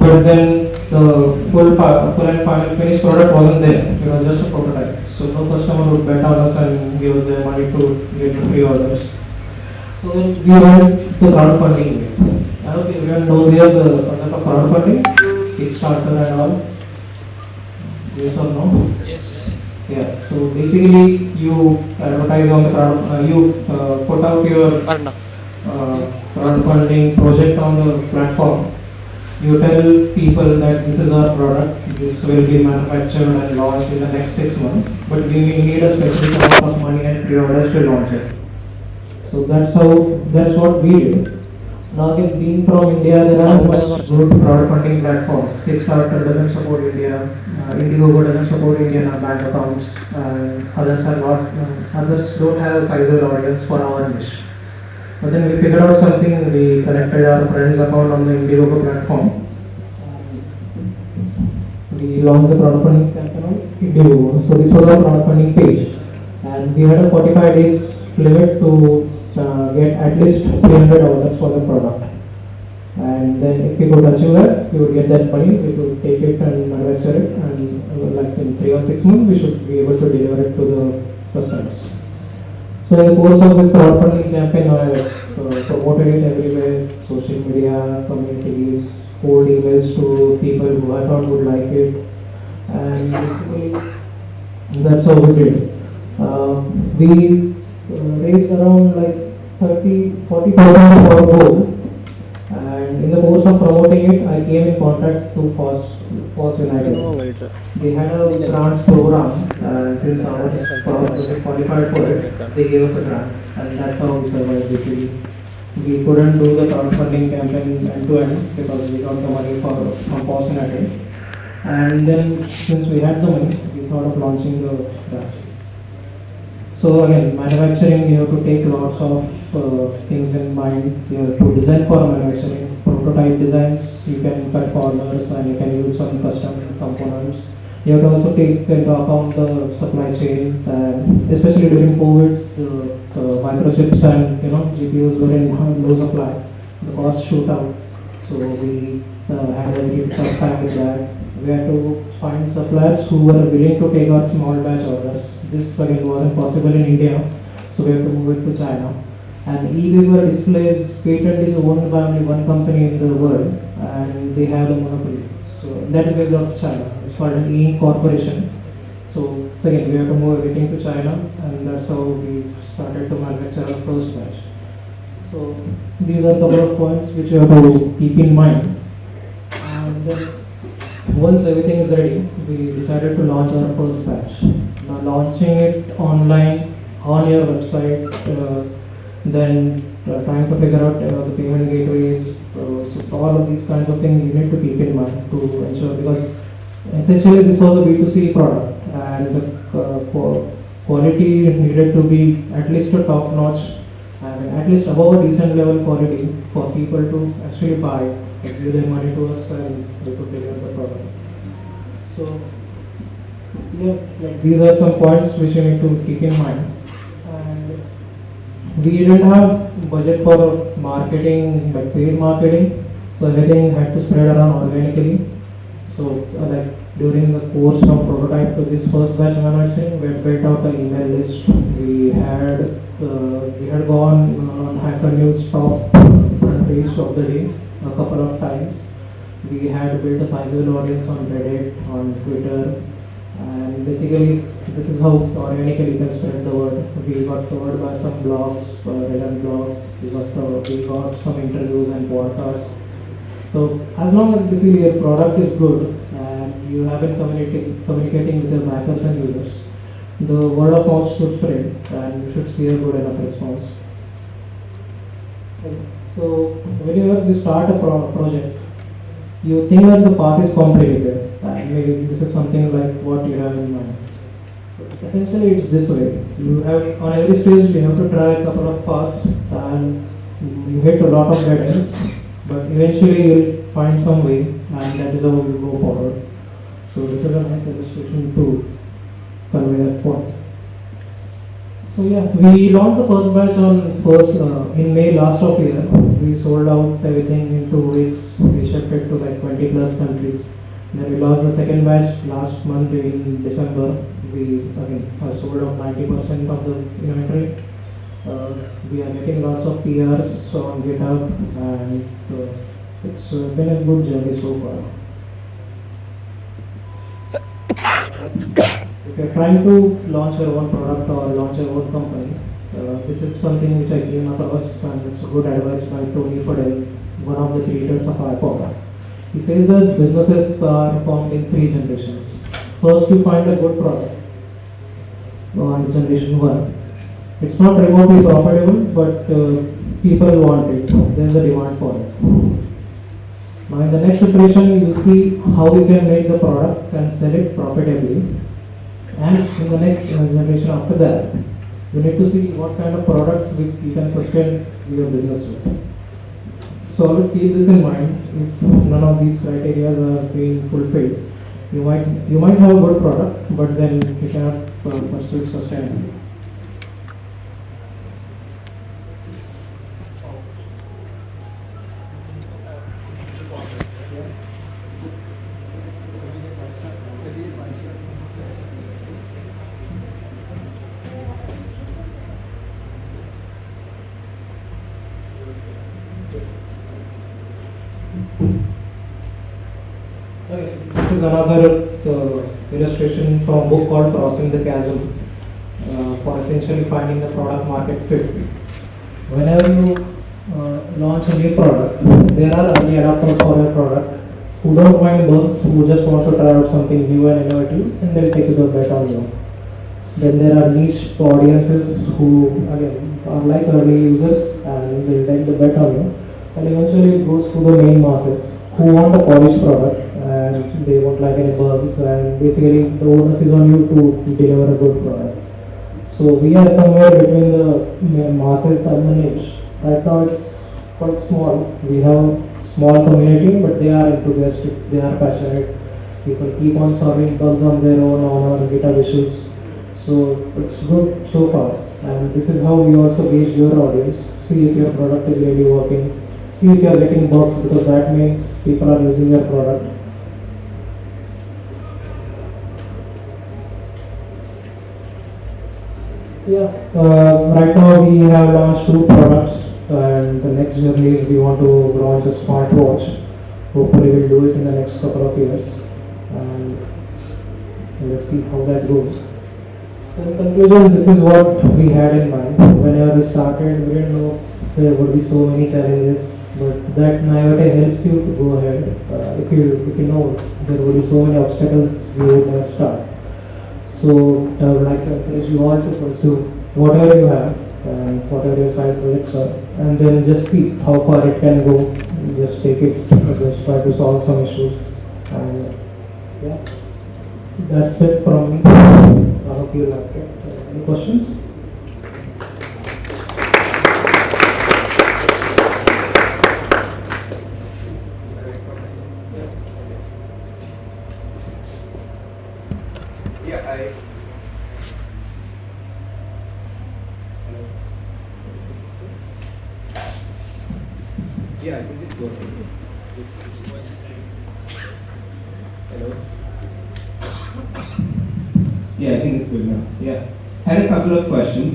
but then the full and final finished product wasn't there. It was just a prototype. So no customer would bet on us and give us their money to get the pre-orders. So then we went the crowdfunding way. I hope everyone knows here the concept of crowdfunding, Kickstarter and all. Yes or no? Yes. Yeah. So basically, you advertise on the crowd, put out your crowdfunding project on the platform. You tell people that this is our product, this will be manufactured and launched in the next 6 months, but we need a specific amount of money and pre-orders to launch it. So that's what we did. Now again, being from India, there are much good crowdfunding platforms. Kickstarter doesn't support India, Indiegogo doesn't support Indian bank accounts, and others don't have a sizable audience for our niche. But then we figured out something, we connected our friend's account on the Indiegogo platform. We launched the crowdfunding campaign on Indiegogo. So this was our crowdfunding page. And we had a 45 days limit to get at least 300 orders for the product. And then if we could achieve that, we would get that money, we could take it and manufacture it, and like in 3 or 6 months, we should be able to deliver it to the customers. So in the course of this crowdfunding campaign, I promoted it everywhere, social media, communities, cold emails to people who I thought would like it, and basically that's how we did. We raised around like 40% of our goal, and in the course of promoting it, I came in contact to FOSS United. They had a grants program, and since I was qualified for it, they gave us a grant, and that's how we survived basically. We couldn't do the crowdfunding campaign end to end because we got the money from FOSS United, and then since we had the money, we thought of launching the grant. So again, manufacturing, you have to take lots of things in mind. You have to design for manufacturing. Prototype designs, you can cut corners and you can use some custom components. You have to also take into account the supply chain, and especially during COVID, the microchips and GPUs were in low supply. The costs shoot up, so we had a very tough time with that. We had to find suppliers who were willing to take our small batch orders. This again wasn't possible in India, so we had to move it to China. And e-beaver displays patent is owned by only one company in the world, and they have the monopoly. So that is based out of China. It's called an E corporation. So again, we have to move everything to China, and that's how we started to manufacture our first batch. So these are a couple of points which you have to keep in mind. And then once everything is ready, we decided to launch our first batch. Now launching it online on your website, then trying to figure out the payment gateways, so all of these kinds of things you need to keep in mind to ensure, because essentially this was a B2C product, and the quality needed to be at least a top notch, and at least above a decent level quality for people to actually buy, give their money to us and we could deliver the product. So yeah, like these are some points which you need to keep in mind. And we didn't have budget for marketing, like paid marketing, so everything had to spread around organically. So like during the course from prototype to this first batch manufacturing, we had built out an email list. We had gone on Hacker News top front page of the day a couple of times. We had built a sizable audience on Reddit, on Twitter, and basically this is how organically you can spread the word. We got covered by some blogs, written blogs. We got some interviews and podcasts. So as long as basically your product is good and you have been communicating with your backers and users, the word of mouth should spread and you should see a good enough response. Okay. So whenever you start a project, you think that the path is complicated, and maybe this is something like what you have in mind. Essentially, it's this way. You have on every stage you have to try a couple of paths, and you hit a lot of dead ends, but eventually you'll find some way, and that is how you go forward. So this is a nice illustration to convey that point. So yeah, we launched the first batch in May last of year. We sold out everything in 2 weeks. We shipped it to like 20+ plus countries. Then we launched the second batch last month in December. We again sold out 90% of the inventory. We are getting lots of PRs on GitHub, and it's been a good journey so far. If you're trying to launch your own product or launch your own company, this is something which I came across, and it's a good advice by Tony Fadell, one of the creators of iPod. He says that businesses are formed in 3 generations. First, you find a good product on generation 1. It's not remotely profitable, but people want it. There's a demand for it. Now, in the next iteration, you see how you can make the product and sell it profitably. And in the next generation after that, you need to see what kind of products you can sustain your business with. So always keep this in mind. If none of these criteria are being fulfilled, you might have a good product, but then you cannot pursue it sustainably. Okay, this is another illustration from a book called Crossing the Chasm, for essentially finding the product market fit. Whenever you launch a new product, there are early adopters for your product who don't mind bugs, who just want to try out something new and innovative, and they'll take the bet on you. Then there are niche audiences who again are like early users and will take the bet on you. And eventually it goes to the main masses who want a polished product and they won't like any bugs, and basically the onus is on you to deliver a good product. So we are somewhere between the masses and the niche. Right now it's quite small. We have small community, but they are enthusiastic, they are passionate. People keep on solving bugs on their own on our GitHub issues. So it's good so far. And this is how we also gauge your audience. See if your product is really working. See if you are getting bugs, because that means people are using your product. Yeah, right now we have launched 2 products, and the next journey is we want to launch a smartwatch. Hopefully we'll do it in the next couple of years, and let's see how that goes. In conclusion, this is what we had in mind. Whenever we started, we didn't know there would be so many challenges, but that naivete helps you to go ahead. If you know there would be so many obstacles, we would not start. So I would like to encourage you all to pursue whatever you have and whatever your side projects are, and then just see how far it can go. Just take it, just try to solve some issues, and yeah, that's it from me. I hope you liked it. Any questions? Yeah, I can just go ahead. Hello? Yeah, I think it's good now. Yeah. Had a couple of questions.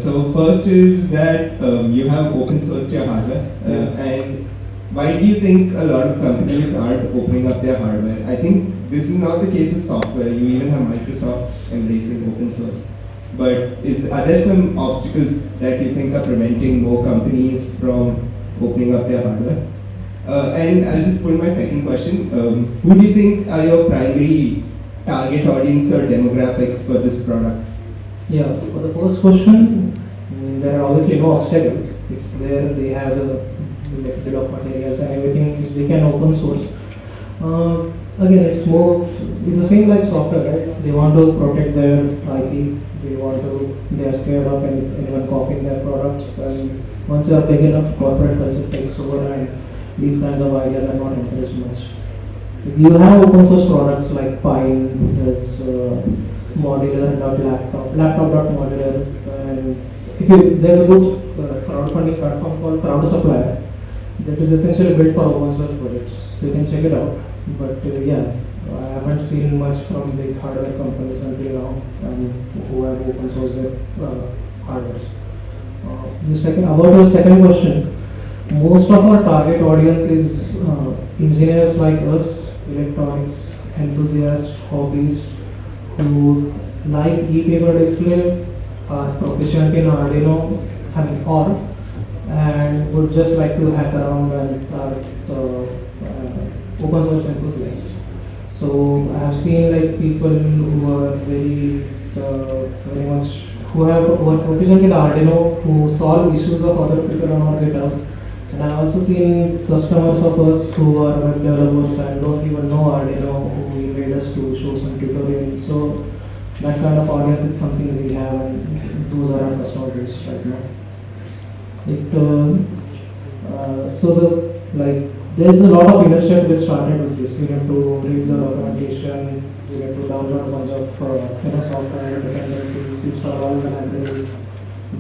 So first is that you have open sourced your hardware, and why do you think a lot of companies aren't opening up their hardware? I think this is not the case with software. You even have Microsoft embracing open source. But are there some obstacles that you think are preventing more companies from opening up their hardware? And I'll just put my second question. Who do you think are your primary target audience or demographics for this product? Yeah, for the first question, there are obviously no obstacles. It's there, they have a bill of materials and everything which they can open source. Again, it's the same like software, right? They want to protect their IP, they are scared of anyone copying their products, and once you are big enough, corporate culture takes over and these kinds of ideas are not encouraged much. You have open source products like Pine, there's modular.laptop.modular, and there's a good crowdfunding platform called Crowd Supplier. that is essentially built for open source projects. So you can check it out. But yeah, I haven't seen much from big hardware companies until now who have open sourced their hardwares. About your second question, most of our target audience is engineers like us, electronics enthusiasts, hobbies who like e-paper display, are proficient in Arduino, or and would just like to hack around and are open source enthusiasts. So I have seen like people who are very much who are proficient in Arduino, who solve issues of other people on our GitHub. And I have also seen customers of us who are web developers and don't even know Arduino, who invite us to show some tutorials. So that kind of audience is something we have, and those are our customer base right now. There's a lot of inertia to get started with this. You have to read the documentation, you have to download a bunch of software dependencies, install all the libraries.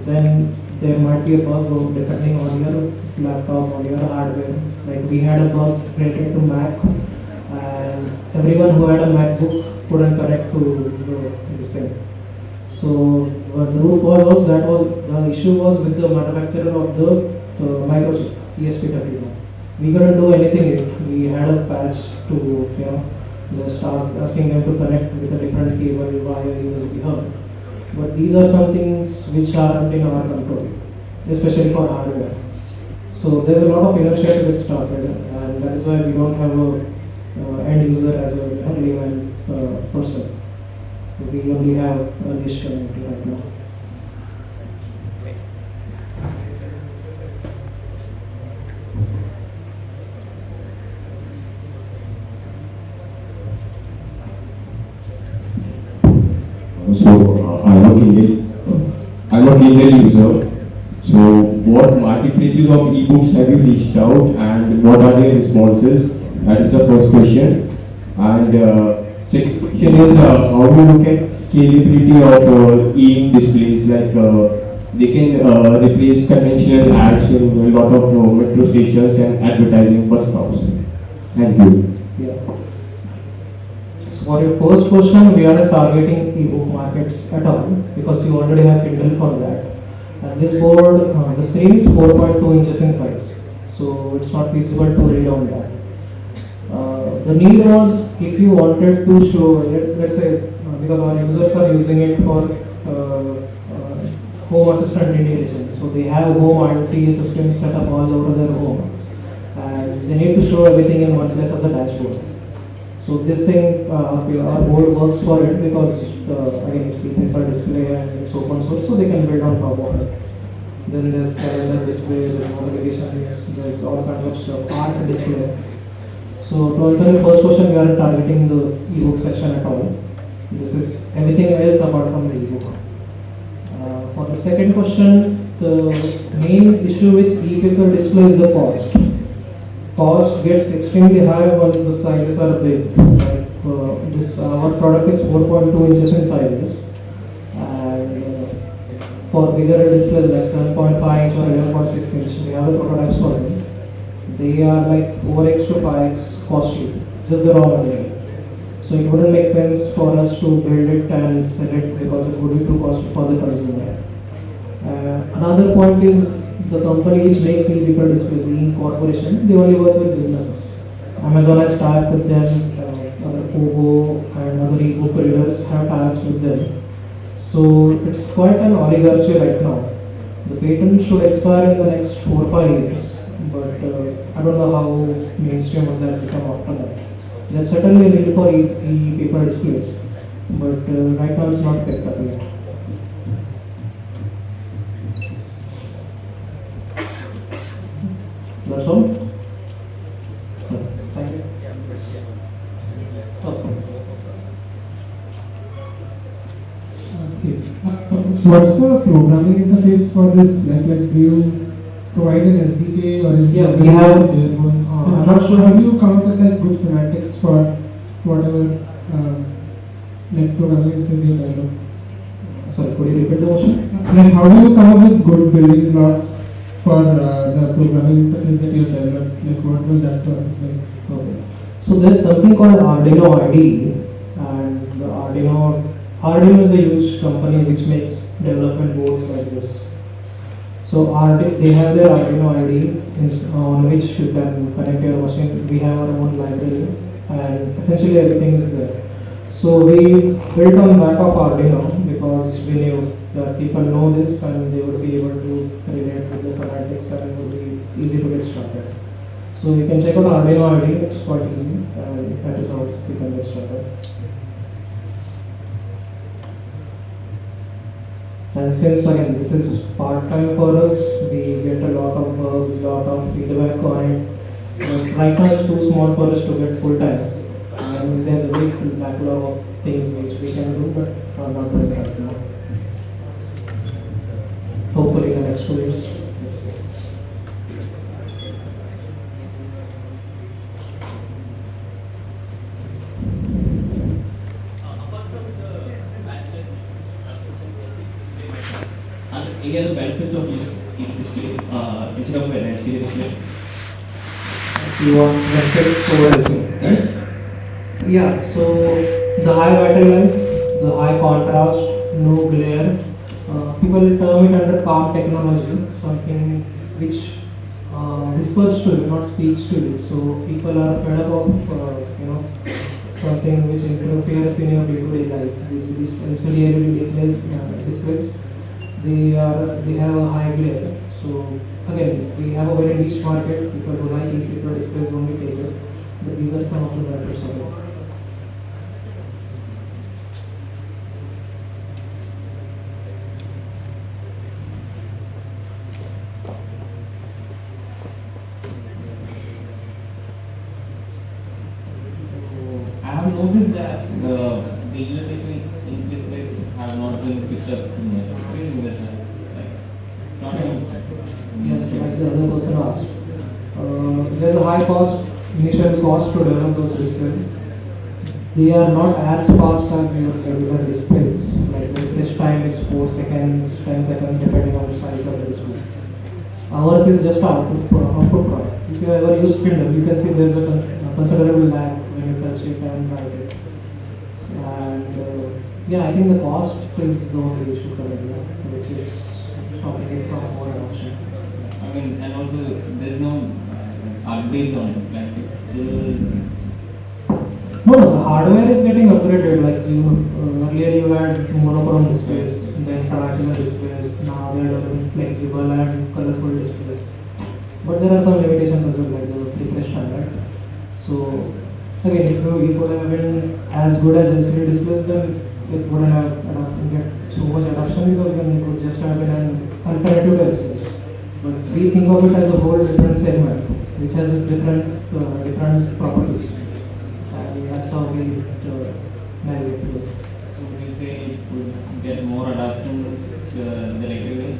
Then there might be a bug depending on your laptop or your hardware. Like we had a bug related to Mac, and everyone who had a MacBook couldn't connect to this thing. So what the root was the issue was with the manufacturer of the microchip ESP32. We couldn't do anything. We had a patch to just asking them to connect with a different cable via USB hub. But these are some things which aren't in our control, especially for hardware. So there's a lot of inertia to get started, and that is why we don't have a end user as a layman person. We only have a niche community right now. So I'm a Kindle user. So what marketplaces of ebooks have you reached out, and what are their responses? That is the first question. And second question is how do you look at scalability of e-ink displays? Like they can replace conventional ads in a lot of metro stations and advertising bus stops. Thank you. Yeah. So for your first question, we are targeting ebook markets at all because you already have Kindle for that. And this board, the screen is 4.2 inches in size, so it's not feasible to read on that. The need was if you wanted to show, let's say, because our users are using it for home assistant intelligence, so they have home IoT systems set up all over their home, and they need to show everything in one place as a dashboard. So this thing, our board works for it because again it's simple display and it's open source, so they can build on top of it. Then there's calendar display, there's notifications, there's all kinds of stuff, art display. So to answer your first question, we are targeting the ebook section at all. This is everything else apart from the ebook. For the second question, the main issue with e-paper display is the cost. Cost gets extremely high once the sizes are big. Like our product is 4.2 inches in sizes, and for bigger displays like 7.5 inch or 11.6 inch, we have the prototypes for them. They are like 4x to 5x costly, just the raw material. So it wouldn't make sense for us to build it and sell it because it would be too costly for the consumer. Another point is the company which makes e-paper displays, E Corporation, they only work with businesses. Amazon has tie-up with them, other Kobo and other e-book readers have tie-ups with them. So it's quite an oligarchy right now. The patent should expire in the next 4 or 5 years, but I don't know how mainstream will that become after that. There's certainly a need for e-paper displays, but right now it's not picked up yet. That's all? Thank you. What's the programming interface for this? Like do you provide an SDK or is Yeah, we have. I'm not sure. How do you come up with like good semantics for whatever programming interface you develop? Sorry, could you repeat the question? Like how do you come up with good building blocks for the programming interface that you have developed? Like, what was that process like? Okay. So there's something called Arduino IDE, and the Arduino is a huge company which makes development boards like this. So they have their Arduino IDE on which you can connect your machine. We have our own library, and essentially everything is there. So we built on back of Arduino because we knew that people know this and they would be able to relate with the semantics and it would be easy to get started. So you can check out Arduino IDE, it's quite easy, and that is how you can get started. And since again this is part-time for us, we get a lot of bugs, lot of feedback on it. But right now it's too small for us to get full-time. And there's a big backlog of things which we can do, but are not doing right now. Hopefully in the next 2 years, let's see. Any other benefits of using display instead of an LCD display? You want benefits over LCD? Yes. Yeah, so the high battery life, the high contrast, no glare. People term it under calm technology, something which whispers to you, not speaks to you. So people are fed up of something which interferes in your day-to-day life. These LCD displays, they have a high glare. So again, we have a very niche market. People who like e-paper displays only take it. But these are some of the benefits of it. I have noticed that the unit between in displays have not been picked up in my screen with like it's not even. Yes, like the other person asked. There's a high cost, initial cost to develop those displays. They are not as fast as your regular displays. Like the refresh time is 4 seconds, 10 seconds, depending on the size of the display. Ours is just output product. If you ever use Kindle, you can see there's a considerable lag when you touch it and write it. And yeah, I think the cost is the only issue currently, which is stopping it from more adoption. I mean, and also there's no updates on it. Like it's still. No, the hardware is getting upgraded. Like earlier you had monochrome displays, then triangular displays. Now they are developing flexible and colorful displays. But there are some limitations as well, like the refresh time, right? So again, if it would have been as good as LCD displays, then it wouldn't have get so much adoption because then it would just have been an alternative to LCDs. But we think of it as a whole different segment, which has a different properties. And that's how we navigate through it. So would you say it would get more adoption the regular days?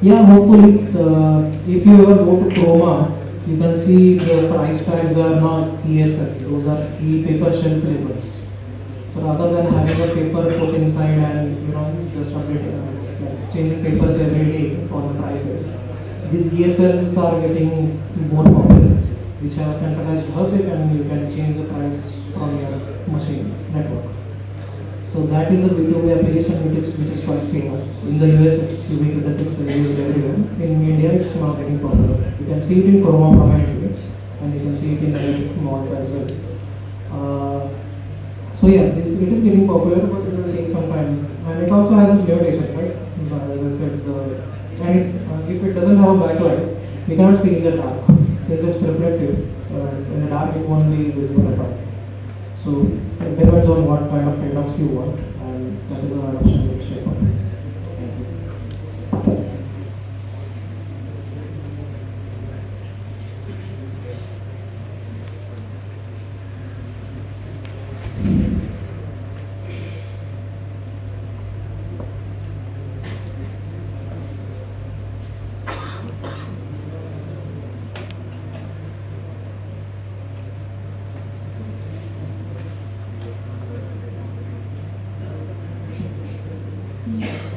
Yeah, hopefully. If you ever go to Chroma, you can see the price tags are not ESL, those are e-paper shelf labels. So rather than having a paper put inside and just update, changing papers every day for the prices, these ESLs are getting more popular, which have a centralized hub and you can change the price from your machine network. So that is a B2B application which is quite famous. In the US it's ubiquitous, it's used everywhere. In India it's not getting popular. You can see it in Chroma prominently and you can see it in other malls as well. So yeah, it is getting popular, but it will take some time. And it also has its limitations, right? As I said, and if it doesn't have a backlight, you cannot see in the dark. Since it's reflective, in the dark it won't be visible at all. So it depends on what kind of trade-offs you want, and that is our option to shape up. Thank you.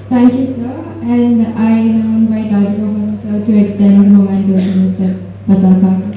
Thank you, sir. And I now invite Rajagopal sir to extend the momentum to Mr. Prasad Khake.